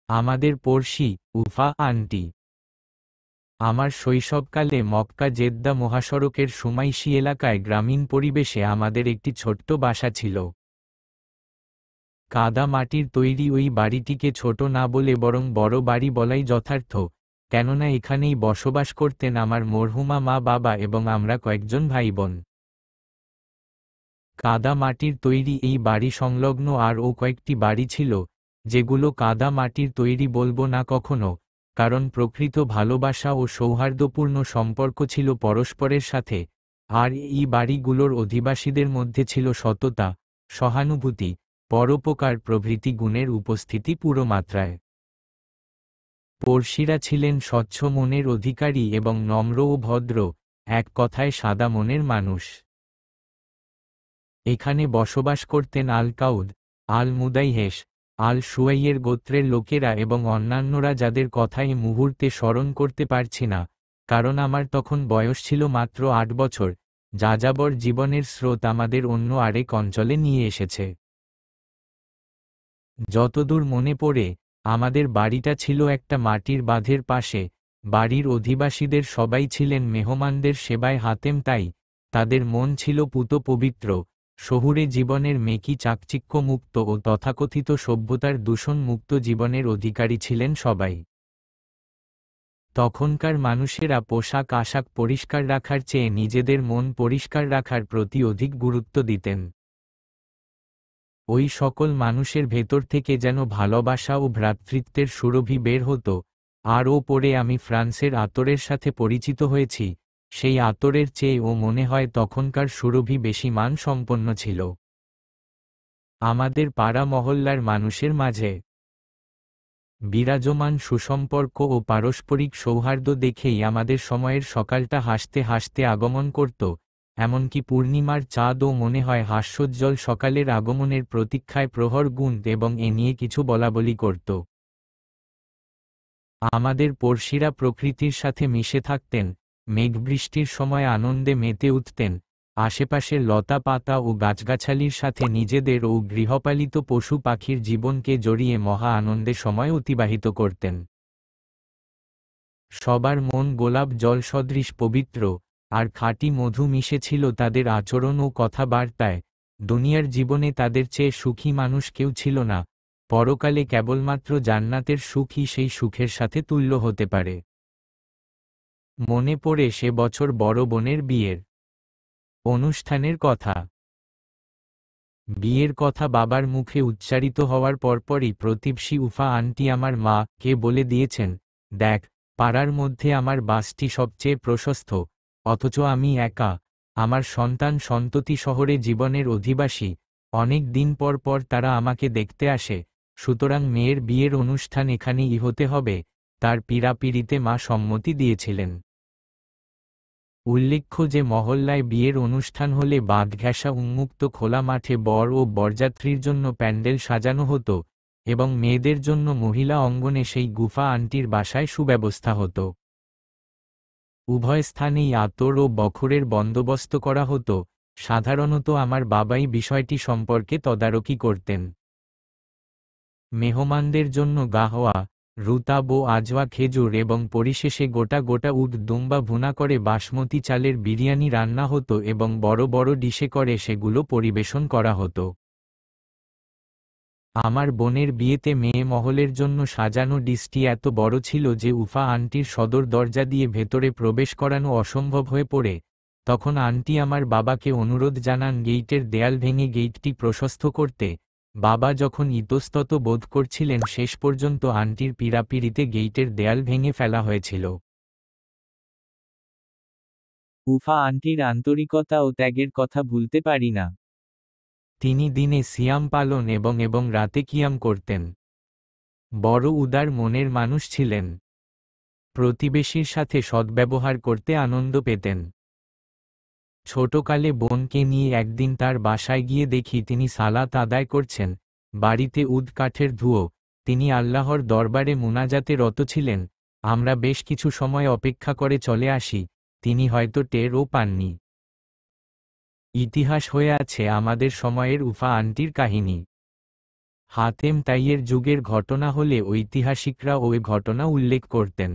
আমাদের পড়শি উফা আন্টি। আমার শৈশবকালে মক্কা জেদ্দা মহাসড়কের সুমাইশি এলাকায় গ্রামীণ পরিবেশে আমাদের একটি ছোট্ট বাসা ছিল। কাদা মাটির তৈরি ওই বাড়িটিকে ছোট না বলে বরং বড় বাড়ি বলাই যথার্থ, কেননা এখানেই বসবাস করতেন আমার মরহুমা মা বাবা এবং আমরা কয়েকজন ভাই বোন। কাদা মাটির তৈরি এই বাড়ি সংলগ্ন আরও কয়েকটি বাড়ি ছিল, যেগুলো কাদা মাটির তৈরি বলবো না কখনো, কারণ প্রকৃত ভালোবাসা ও সৌহার্দ্যপূর্ণ সম্পর্ক ছিল পরস্পরের সাথে, আর এই বাড়িগুলোর অধিবাসীদের মধ্যে ছিল সততা, সহানুভূতি, পরোপকার প্রভৃতি গুণের উপস্থিতি পুরো মাত্রায়। পড়শিরা ছিলেন স্বচ্ছ মনের অধিকারী এবং নম্র ও ভদ্র, এক কথায় সাদা মনের মানুষ। এখানে বসবাস করতেন আল কাউদ, আল মুদাইহেস, আল সুয়াইয়ের গোত্রের লোকেরা এবং অন্যান্যরা যাদের কথা এই মুহূর্তে স্মরণ করতে পারছি না, কারণ আমার তখন বয়স ছিল মাত্র 8 বছর। যাযাবর জীবনের স্রোত আমাদের অন্য আরেক অঞ্চলে নিয়ে এসেছে। যতদূর মনে পড়ে, আমাদের বাড়িটা ছিল একটা মাটির বাঁধের পাশে। বাড়ির অধিবাসীদের সবাই ছিলেন মেহমানদের সেবায় হাতেম, তাই তাদের মন ছিল পুত পবিত্র। শহুরে জীবনের মেকি চাকচিক্য মুক্ত ও তথাকথিত সভ্যতার দূষণ মুক্ত জীবনের অধিকারী ছিলেন সবাই। তখনকার মানুষেরা পোশাক আশাক পরিষ্কার রাখার চেয়ে নিজেদের মন পরিষ্কার রাখার প্রতি অধিক গুরুত্ব দিতেন। ওই সকল মানুষের ভেতর থেকে যেন ভালোবাসা ও ভ্রাতৃত্বের সুরভি বের হতো। আরও পরে আমি ফ্রান্সের আতরের সাথে পরিচিত হয়েছি, সেই আতরের চেয়েও মনে হয় তখনকার সুরভি বেশি মান সম্পন্ন ছিল। আমাদের পাড়া মহল্লার মানুষের মাঝে বিরাজমান সুসম্পর্ক ও পারস্পরিক সৌহার্দ্য দেখেই আমাদের সময়ের সকালটা হাসতে হাসতে আগমন করত, এমনকি পূর্ণিমার চাঁদও মনে হয় হাস্যোজ্জ্বল সকালের আগমনের প্রতীক্ষায় প্রহর গুনত এবং এ নিয়ে কিছু বলাবলি করত। আমাদের পড়শিরা প্রকৃতির সাথে মিশে থাকতেন, মেঘবৃষ্টির সময় আনন্দে মেতে উঠতেন, আশেপাশের লতা পাতা ও গাছগাছালির সাথে নিজেদের ও গৃহপালিত পশু পাখির জীবনকে জড়িয়ে মহা আনন্দে সময় অতিবাহিত করতেন। সবার মন গোলাপ জল সদৃশ পবিত্র, আর খাঁটি মধু মিশেছিল তাদের আচরণ ও কথাবার্তায়। দুনিয়ার জীবনে তাদের চেয়ে সুখী মানুষ কেউ ছিল না, পরকালে কেবলমাত্র জান্নাতের সুখই সেই সুখের সাথে তুল্য হতে পারে। মনে পড়ে সে বছর বড় বোনের বিয়ের অনুষ্ঠানের কথা। বিয়ের কথা বাবার মুখে উচ্চারিত হওয়ার পরপরই প্রতিবেশী উফা আন্টি আমার মা কে বলে দিয়েছেন, দেখ, পাড়ার মধ্যে আমার বাসটি সবচেয়ে প্রশস্ত, অথচ আমি একা। আমার সন্তান সন্ততি শহরে জীবনের অধিবাসী, অনেক দিন পর পর তারা আমাকে দেখতে আসে, সুতরাং মেয়ের বিয়ের অনুষ্ঠান এখানেই হতে হবে। তার পীড়াপিড়িতে মা সম্মতি দিয়েছিলেন। উল্লেখ্য যে মহল্লায় বিয়ের অনুষ্ঠান হলে বাঁধঘেঁষা উন্মুক্ত খোলা মাঠে বর ও বরযাত্রীর জন্য প্যান্ডেল সাজানো হতো, এবং মেয়েদের জন্য মহিলা অঙ্গনে সেই গুফা আন্টির বাসায় সুব্যবস্থা হতো। উভয় স্থানেই আতর ও বখরের বন্দোবস্ত করা হতো। সাধারণত আমার বাবাই বিষয়টি সম্পর্কে তদারকি করতেন। মেহমানদের জন্য গাহওয়া, রুতাব ও আজওয়া খেজুর এবং পরিশেষে গোটা গোটা উট দুম্বা ভুনা করে বাসমতি চালের বিরিয়ানি রান্না হতো এবং বড় বড় ডিশে করে সেগুলো পরিবেশন করা হতো। আমার বোনের বিয়েতে মেয়ে মহলের জন্য সাজানো ডিশটি এত বড় ছিল যে উফা আন্টির সদর দরজা দিয়ে ভেতরে প্রবেশ করানো অসম্ভব হয়ে পড়ে। তখন আন্টি আমার বাবাকে অনুরোধ জানান গেইটের দেয়াল ভেঙে গেইটটি প্রশস্ত করতে। বাবা যখন ইতস্তত বোধ করছিলেন, শেষ পর্যন্ত আন্টির পীড়াপিড়িতে গেইটের দেয়াল ভেঙে ফেলা হয়েছিল। উফা আন্টির আন্তরিকতা ও ত্যাগের কথা ভুলতে পারি না। তিনি দিনে সিয়াম পালন এবং রাতে কিয়াম করতেন। বড় উদার মনের মানুষ ছিলেন। প্রতিবেশীর সাথে সদ্ব্যবহার করতে আনন্দ পেতেন। ছোটকালে বোনকে নিয়ে একদিন তার বাসায় গিয়ে দেখি তিনি সালাত আদায় করছেন। বাড়িতে উদ কাঠের ধুয়ো। তিনি আল্লাহর দরবারে মুনাজাতে রত ছিলেন। আমরা বেশ কিছু সময় অপেক্ষা করে চলে আসি, তিনি হয়তো টেরও পাননি। ইতিহাস হয়ে আছে আমাদের সময়ের উফা আন্টির কাহিনী। হাতেম তাইয়ের যুগের ঘটনা হলে ঐতিহাসিকরা ওই ঘটনা উল্লেখ করতেন।